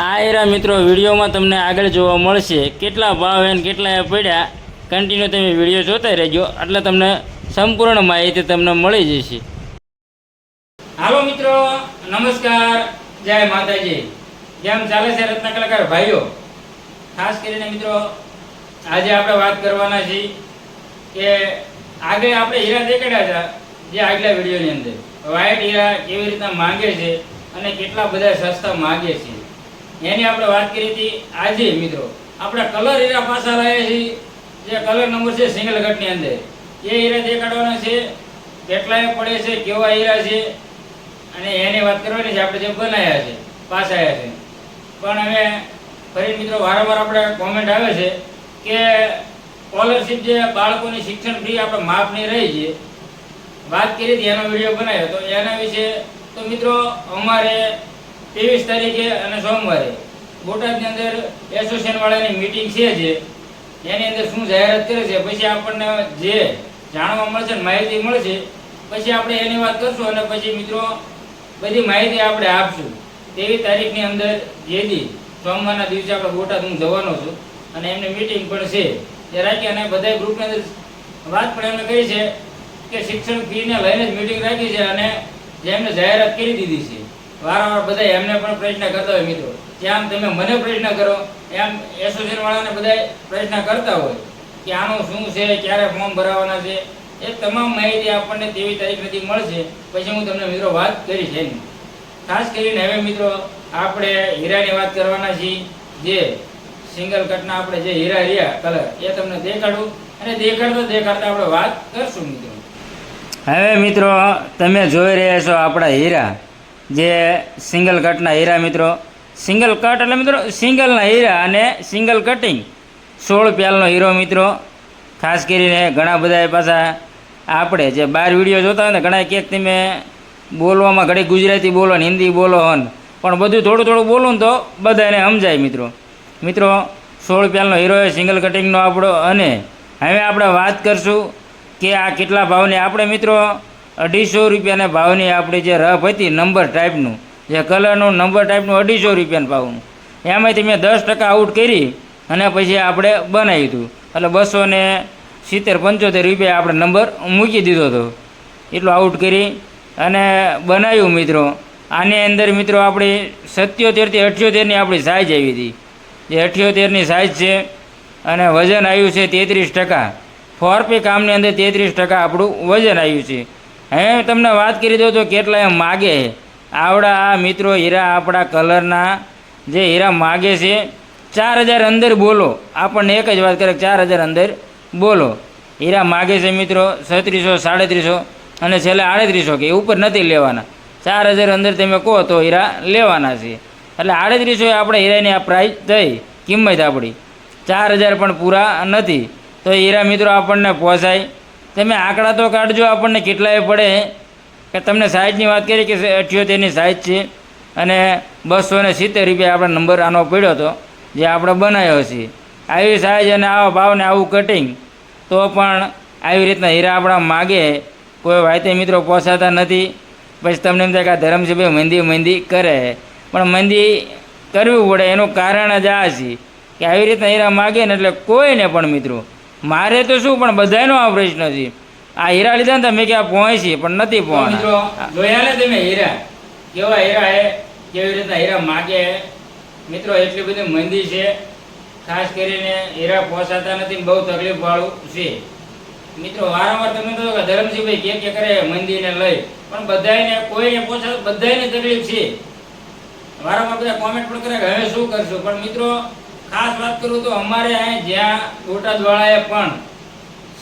આ હીરા મિત્રો વિડીયોમાં તમને આગળ જોવા મળશે કેટલા ભાવ અને કેટલા પડ્યા કન્ટિન્યુ તમે વિડીયો જોતા રહેજો એટલે તમને સંપૂર્ણ માહિતી તમને મળી જશે। હાલો મિત્રો નમસ્કાર, જય માતાજી। કેમ ચાલે છે રત્ન કલાકાર ભાઈઓ? ખાસ કરીને મિત્રો આજે આપણે વાત કરવાના છીએ કે આગળ આપણે હીરા દેખાડ્યા હતા જે આગલા વિડીયોની અંદર વ્હાઇટ હીરા કેવી રીતના માંગે છે અને કેટલા બધા સસ્તા માંગે છે એની આપણે વાત કરી હતી। આજે મિત્રો આપણે કલર હીરા પાછા લાવ્યા છીએ જે કલર નંબર છે સિંગલ કટની અંદર એ હીરા દેખાડવાના છે, કેટલાય પડે છે, કેવા હીરા છે અને એની વાત કરવાની છે। આપણે જે બનાવ્યા છે પાછા આવ્યા છે પણ હવે ફરી મિત્રો વારંવાર આપણે કોમેન્ટ આવે છે કે સ્કોલરશીપ જે બાળકોની શિક્ષણ ફી આપણે માફ નહીં રહી છે, વાત કરી હતી એનો વિડીયો બનાવ્યો તો એના વિશે તો મિત્રો અમારે 23 તારીખે અને સોમવારે બોટાદની અંદર એસોસિએશન વાળાની મીટિંગ છે જે એની અંદર શું જાહેરાત કરે છે પછી આપણને જે જાણવા મળશે ને માહિતી મળશે પછી આપણે એની વાત કરશું અને પછી મિત્રો બધી માહિતી આપણે આપશું। 23 તારીખની અંદર જેથી સોમવારના દિવસે આપણે બોટાદ હું જવાનો છું અને એમની મીટિંગ પણ છે એ રાખી અને બધા ગ્રુપની અંદર વાત પણ એમને કરી છે કે શિક્ષણ ફીને લઈને જ મીટિંગ રાખી છે અને જે એમને જાહેરાત કરી દીધી છે। વારંવાર બધા એમને પણ પ્રશ્ન કરતા હોય મિત્રો, જેમ તમે મને પ્રશ્ન કરો એમ એસોસિએશન વાળાને બધા પ્રશ્ન કરતા હોય કે આનું શું છે, ક્યારે ફોર્મ ભરાવાના છે, એ તમામ માહિતી આપણને 23 તારીખ સુધી મળશે પછી હું તમને મિત્રો વાત કરીશ એની। ખાસ કરીને હવે મિત્રો આપણે હીરાની વાત કરવાના છીએ જે સિંગલ કટના આપણે જે હીરા રહ્યા કલર એ તમને દેખાડું અને દેખાડતા આપણે વાત કરશું મિત્રો। હવે મિત્રો તમે જોઈ રહ્યા છો આપણા હીરા જે સિંગલ કટના હીરા મિત્રો, સિંગલ કટ એટલે મિત્રો સિંગલના હીરા અને સિંગલ કટિંગ 16 પ્યાલનો હીરો મિત્રો। ખાસ કરીને ઘણા બધા પાછા આપણે જે બહાર વિડીયો જોતા હોય ને ઘણા ક્યાંક તમે બોલવામાં ઘડી ગુજરાતી બોલો ને હિન્દી બોલો હન પણ બધું થોડું બોલો ને તો બધાને સમજાય મિત્રો। 16 પ્યાલનો હીરો એ સિંગલ કટિંગનો આપણો અને હવે આપણે વાત કરશું કે આ કેટલા ભાવની આપણે મિત્રો 250 રૂપિયાના ભાવની આપણી જે રફ હતી નંબર ટાઈપનું જે કલરનું નંબર ટાઈપનું 250 રૂપિયાના ભાવનું એમાંથી મેં 10% આઉટ કરી અને પછી આપણે બનાવ્યું હતું એટલે 270-75 રૂપિયા આપણે નંબર મૂકી દીધો હતો એટલું આઉટ કરી અને બનાવ્યું મિત્રો। આની અંદર મિત્રો આપણી 77 થી 78ની આપણી સાઇઝ આવી હતી જે 78ની સાઇઝ છે અને વજન આવ્યું છે 33%। 4P કામની અંદર 33% આપણું વજન આવ્યું છે। હવે તમને વાત કરી દઉં તો કેટલા એમ માગે આવડા આ મિત્રો હીરા આપણા કલરના જે હીરા માગે છે 4000 અંદર બોલો, આપણને એક જ વાત કરે 4000 અંદર બોલો હીરા માગે છે મિત્રો 3600 3700 અને છેલ્લે 3800 કે ઉપર નથી લેવાના। 4000 અંદર તમે કહો તો હીરા લેવાના છે એટલે 3800 આપણે હીરાની આ પ્રાઇસ થઈ કિંમત આપણી 4000 પણ પૂરા નથી તો હીરા મિત્રો આપણને પહોંચાય। તમે આંકડા તો કાઢજો આપણને કેટલાય પડે કે તમને સાઇઝની વાત કરી કે 78ની સાઇઝ છે અને 270 રૂપિયા આપણે નંબર આનો પડ્યો હતો જે આપણે બનાવ્યો છે। આવી સાઇઝ અને આવા ભાવને આવું કટિંગ તો પણ આવી રીતના હીરા આપણા માગે કોઈ વાતે મિત્રો પહોંચાતા નથી। પછી તમને એમ થાય કે આ ધરમસિંહભાઈ મંદી કરે પણ મંદી કરવી પડે એનું કારણ જ આ છે કે આવી રીતના હીરા માગે ને એટલે કોઈને પણ મિત્રો મારે તો શું પણ બધાનો આ પ્રશ્ન છે આ હીરા લીધા ને મેં કે આ પહોંચી પણ નથી પહોંચ મિત્રો જોયા ને તમે હીરા કેવા હીરા હે કેવી રીતના હીરા માગે મિત્રો એટલી બધી મંદી છે ખાસ કરીને હીરા પહોંચાતા નથી બહુ તકલીફ વાળું છે મિત્રો। વારંવાર તમે તો ધરમસિંહભાઈ કે કરે મંદીને લઈ પણ બધાને કોઈને પહોંચાતા બધાને તકલીફ છે। વારંવાર બધા કોમેન્ટ પણ કરે કે હવે શું કરશું પણ મિત્રો ખાસ વાત કરું તો અમારે અહીં જ્યાં બોટાદ વાળાએ પણ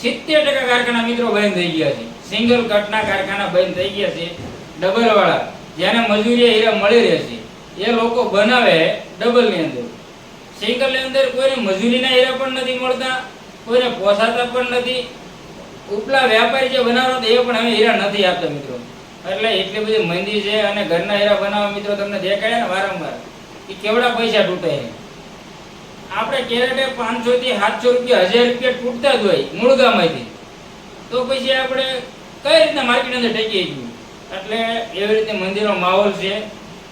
70% કારખાના મિત્રો બંધ થઈ ગયા છે। સિંગલ કટના કારખાના બંધ થઈ ગયા છે। ડબલ વાળા જેને મજૂરી હીરા મળી રહેશે એ લોકો બનાવે ડબલની અંદર, સિંગલની અંદર કોઈને મજૂરીના હીરા પણ નથી મળતા, કોઈને પોસાતા પણ નથી। ઉપલા વ્યાપારી જે બનાવતા એ પણ હવે હીરા નથી આપતા મિત્રો એટલે એટલી બધી મંદી છે અને ઘરના હીરા બનાવવા મિત્રો તમને દેખાડ્યા ને વારંવાર કે કેવડા પૈસા તૂટે છે। આપણે કેરેટે 500 થી 700 રૂપિયા 1000 રૂપિયા તૂટતા જ હોય મૂળગામાંથી તો પછી આપણે કઈ રીતના માર્કેટ અંદર ટેકી ગયું એટલે એવી રીતે મંદિરનો માહોલ છે।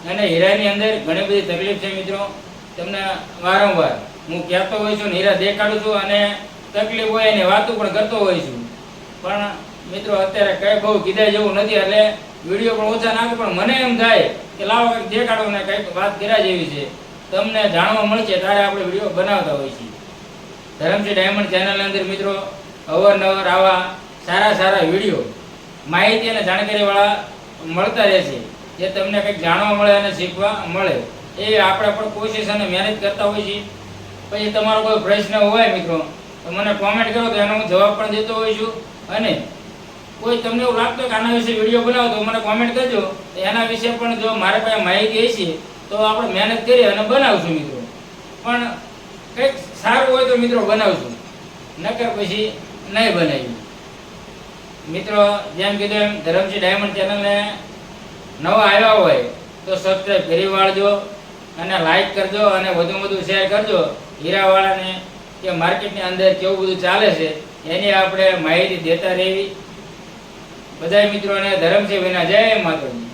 અને હીરાની અંદર ઘણી બધી તકલીફ છે મિત્રો. તમને વારંવાર હું કહેતો હોઉં છું ને હીરા દેખાડું છું અને તકલીફ હોય એની વાતો પણ કરતો હોઉં છું. પણ મિત્રો અત્યારે કંઈ બહુ કીધા જેવું નથી, એટલે વિડીયો પણ ઓછા નાખું. પણ મને એમ થાય કે લાવો કંઈક દેખાડો ને કંઈક વાત કર્યા જેવી છે, તમને જાણવા મળશે ત્યારે આપણે વિડીયો બનાવતા હોઈએ છીએ. ધરમસિંહ ડાયમંડ ચેનલની અંદર મિત્રો અવારનવાર આવા સારા સારા વિડીયો માહિતી અને જાણકારીવાળા મળતા રહેશે, જે તમને કંઈક જાણવા મળે અને શીખવા મળે. એ આપણે પણ કોશિશ અને મહેનત કરતા હોઈએ છીએ. પછી તમારો કોઈ પ્રશ્ન હોય મિત્રો તો મને કોમેન્ટ કરો, તો એનો હું જવાબ પણ દેતો હોઉં છું. અને કોઈ તમને એવું લાગતું કે આના વિશે વિડીયો બનાવો તો મને કોમેન્ટ કરજો. એના વિશે પણ જો મારે પાસે માહિતી હશે તો આપણે મહેનત કરી અને બનાવશું મિત્રો. પણ કંઈક સારું હોય તો મિત્રો બનાવશું, નકર પછી નહીં બનાવ્યું. મિત્રો જેમ કીધું એમ ધરમસિંહ ડાયમંડ ચેનલને નવા આવ્યા હોય તો સબસ્ક્રાઈબ કરી વાળજો અને લાઈક કરજો અને વધુ શેર કરજો. હીરાવાળાને કે માર્કેટની અંદર કેવું બધું ચાલે છે એની આપણે માહિતી દેતા રહેવી. બધા મિત્રોને ધરમસિંહ ભાઈના જય માતાજી.